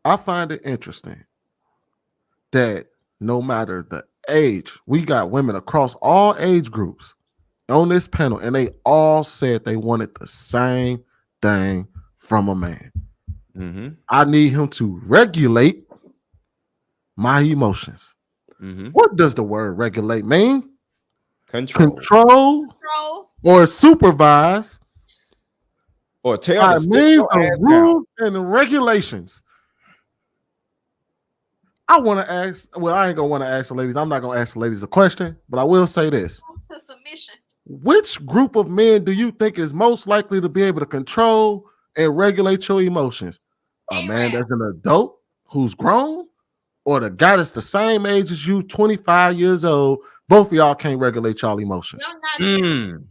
I find it interesting that no matter the age, we got women across all age groups on this panel, and they all said they wanted the same thing from a man. Mm-hmm. I need him to regulate my emotions. Mm-hmm. What does the word regulate mean? Control. Or supervise Or tell by the means of rules and the regulations. I want to ask, well, I ain't going to want to ask the ladies. I'm not going to ask the ladies a question, but I will say this. To submission. Which group of men do you think is most likely to be able to control and regulate your emotions? A man that's an adult who's grown, or the guy that's the same age as you, 25 years old? Both of y'all can't regulate y'all emotions. The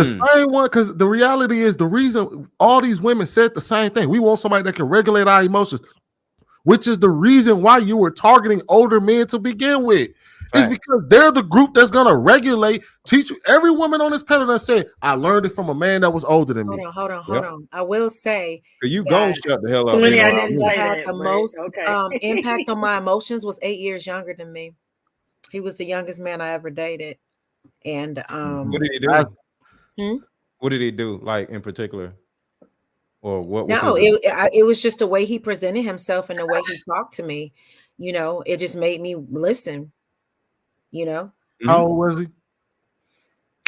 same one, because the reality is the reason all these women said the same thing. We want somebody that can regulate our emotions, which is the reason why you were targeting older men to begin with. Is because they're the group that's going to regulate, teach you. Every woman on this panel that said, I learned it from a man that was older than me. Hold on. I will say you gon' shut the hell up. Sweeney, I didn't say had the most impact on my emotions was 8 years younger than me. He was the youngest man I ever dated. And what did he do? What did he do, like in particular? Or what was it was just the way he presented himself and the way he talked to me. You know, it just made me listen. You know, how old was he?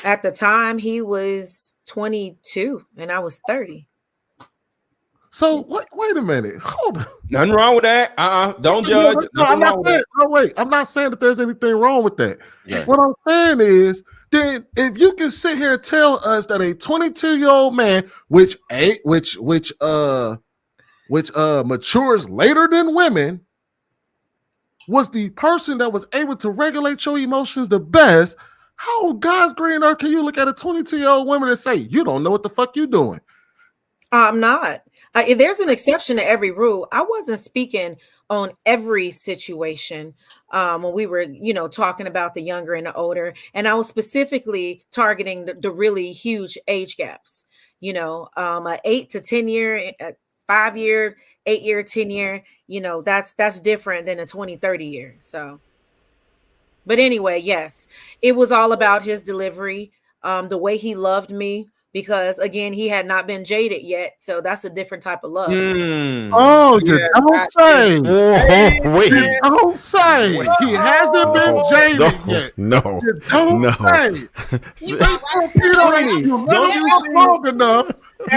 At the time, he was 22 and I was 30. So wait a minute. Hold on. Nothing wrong with that. Don't judge. No, I'm not saying. No, wait. I'm not saying that there's anything wrong with that. Yeah. What I'm saying is, then if you can sit here and tell us that a 22-year-old man, which matures later than women, was the person that was able to regulate your emotions the best, how God's green earth can you look at a 22-year-old woman and say, you don't know what the fuck you doing? I'm not. There's an exception to every rule. I wasn't speaking on every situation when we were, talking about the younger and the older. And I was specifically targeting the really huge age gaps, a 8 to 10 year, 5 year, 8 year, 10 year, that's different than a 20, 30 year. So, but anyway, yes, it was all about his delivery, the way he loved me, because again, he had not been jaded yet. So that's a different type of love. Oh, you don't say. Wait. You don't say. He hasn't been jaded yet. No. You don't say. You never long enough. They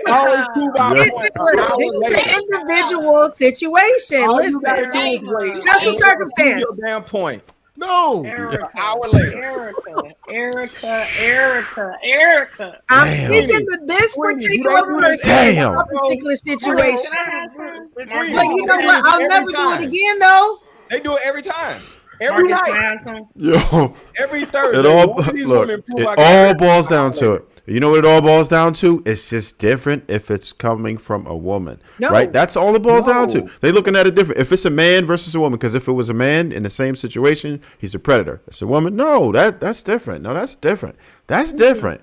always prove our point. It's an individual situation. Listen, special circumstance. Your damn point. No. Hour later. Erica. I'm speaking to this particular situation. But you know what? I'll never do it again, though. They do it every time. Every night. Yo. Every Thursday. It all boils down to it. You know what it all boils down to? It's just different if it's coming from a woman, right? That's all it boils down to. They're looking at it different. If it's a man versus a woman, because if it was a man in the same situation, he's a predator. It's a woman. No, that's different. No, that's different. That's different.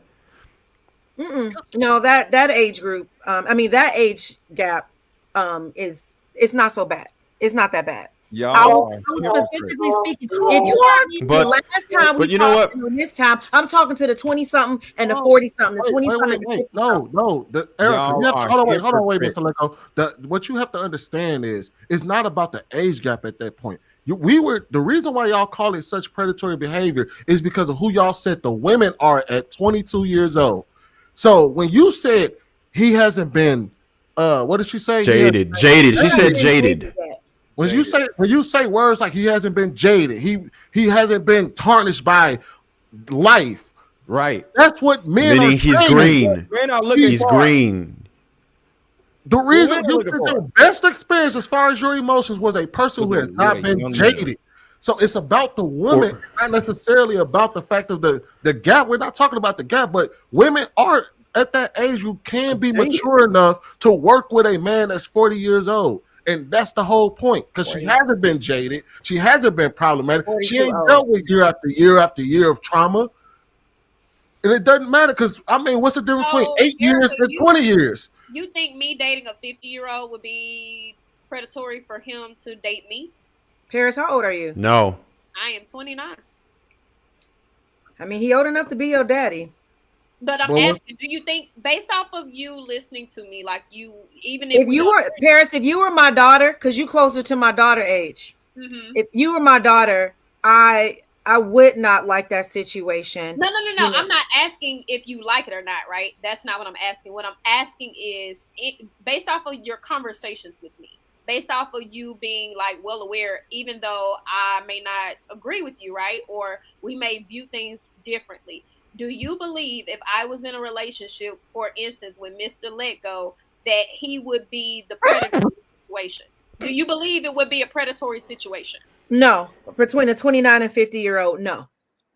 No, that age group. That age gap. It's not so bad. It's not that bad. I was specifically speaking. If you are the last time we talked, this time I'm talking to the 20-something and the 40-something, the 20-something. No, Erica, hold on, wait, Mr. LetGo. What you have to understand is, it's not about the age gap at that point. The reason why y'all call it such predatory behavior is because of who y'all said the women are at 22 years old. So when you said he hasn't been, what did she say? Jaded. She said jaded. When you say words like he hasn't been jaded, he hasn't been tarnished by life, right? That's what men are he's saying. Green. He's green. The reason the best experience as far as your emotions was a person who has not been jaded. So it's about the woman, not necessarily about the fact of the gap. We're not talking about the gap, but women are at that age. You can be mature enough to work with a man that's 40 years old. And that's the whole point, because she hasn't been jaded. She hasn't been problematic. She ain't dealt with year after year after year of trauma. And it doesn't matter because I mean, what's the difference between 8 years and 20 years? You think me dating a 50-year-old would be predatory for him to date me? Paris, how old are you? No. I am 29. I mean, he old enough to be your daddy. But I'm asking, do you think, based off of you listening to me, like you, even if you were Paris, if you were my daughter, because you closer to my daughter age, if you were my daughter, I would not like that situation. No. I'm not asking if you like it or not, right? That's not what I'm asking. What I'm asking is, based off of your conversations with me, based off of you being like well aware, even though I may not agree with you, right? Or we may view things differently. Do you believe if I was in a relationship, for instance, with Mr. LetGo, that he would be the predatory situation? Do you believe it would be a predatory situation? No, between a 29 and 50-year-old, no.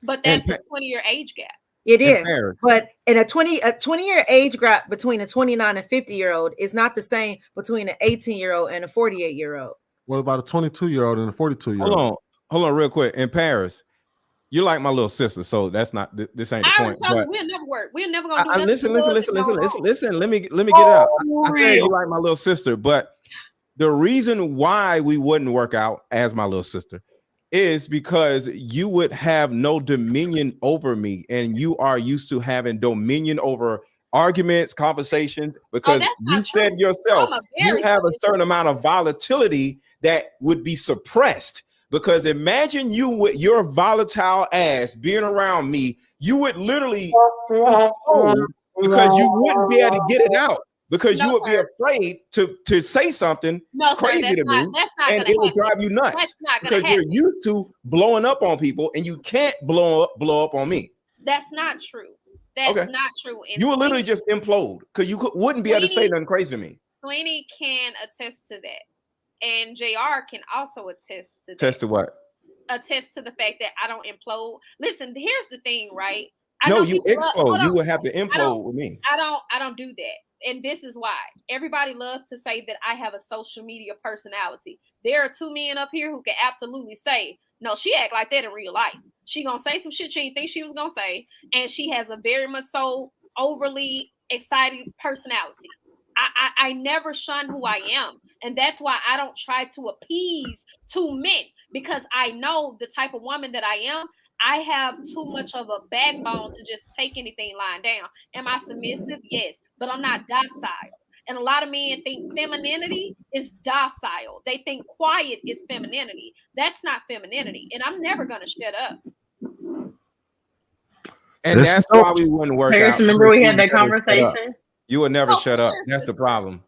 But that's a 20-year age gap. It is. But in a 20-year age gap between a 29 and 50-year-old is not the same between an 18-year-old and a 48-year-old. What about a 22-year-old and a 42-year-old? Hold on real quick. In Paris, you're like my little sister, so that's not this ain't the point. But we'll never work. We're never gonna do listen. Let me get it out. I said you like my little sister, but the reason why we wouldn't work out as my little sister is because you would have no dominion over me, and you are used to having dominion over arguments, conversations, because you said yourself you have a certain amount of volatility that would be suppressed. Because imagine you with your volatile ass being around me, you would literally because you wouldn't be able to get it out because you would be afraid to say something crazy to me, and it would drive you nuts because you're used to blowing up on people and you can't blow up on me. That's not true. That's not true. And you would literally just implode because you wouldn't be able to say nothing crazy to me. Sweeney can attest to that. And JR can also attest to that. Attest to what? Attest to the fact that I don't implode. Listen, here's the thing, right? No, you explode. You would have to implode with me. I don't do that. And this is why. Everybody loves to say that I have a social media personality. There are two men up here who can absolutely say, no, she act like that in real life. She gonna say some shit she didn't think she was gonna say. And she has a very much so overly excited personality. I never shun who I am. And that's why I don't try to appease two men, because I know the type of woman that I am. I have too much of a backbone to just take anything lying down. Am I submissive? Yes, but I'm not docile. And a lot of men think femininity is docile. They think quiet is femininity. That's not femininity. And I'm never going to shut up. And that's why we wouldn't work out. Remember we had that conversation? You would never shut up. That's the problem.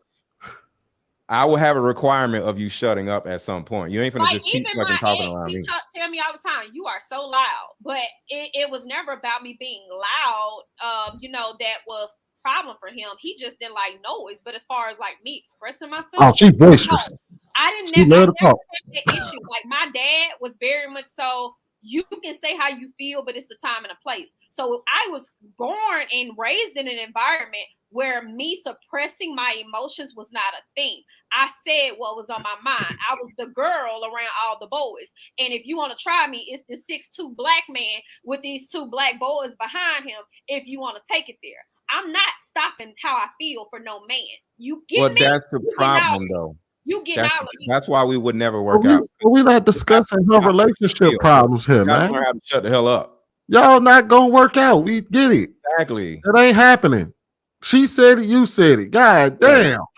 I will have a requirement of you shutting up at some point. You ain't gonna just keep fucking talking around me. Tell me all the time, you are so loud. But it was never about me being loud. That was a problem for him. He just didn't like noise. But as far as like me expressing myself, oh, she boisterous. I never had that issue. Like my dad was very much so. You can say how you feel, but it's a time and a place. So I was born and raised in an environment where me suppressing my emotions was not a thing. I said what was on my mind. I was the girl around all the boys. And if you want to try me, it's the 6'2" black man with these two black boys behind him if you want to take it there. I'm not stopping how I feel for no man. You get me? Well, that's the problem, though. You get out of me. That's why we would never work out. We're not discussing her relationship problems here, man. Learn how to shut the hell up. Y'all not gonna work out. We get it. Exactly. It ain't happening. She said it. You said it. God damn.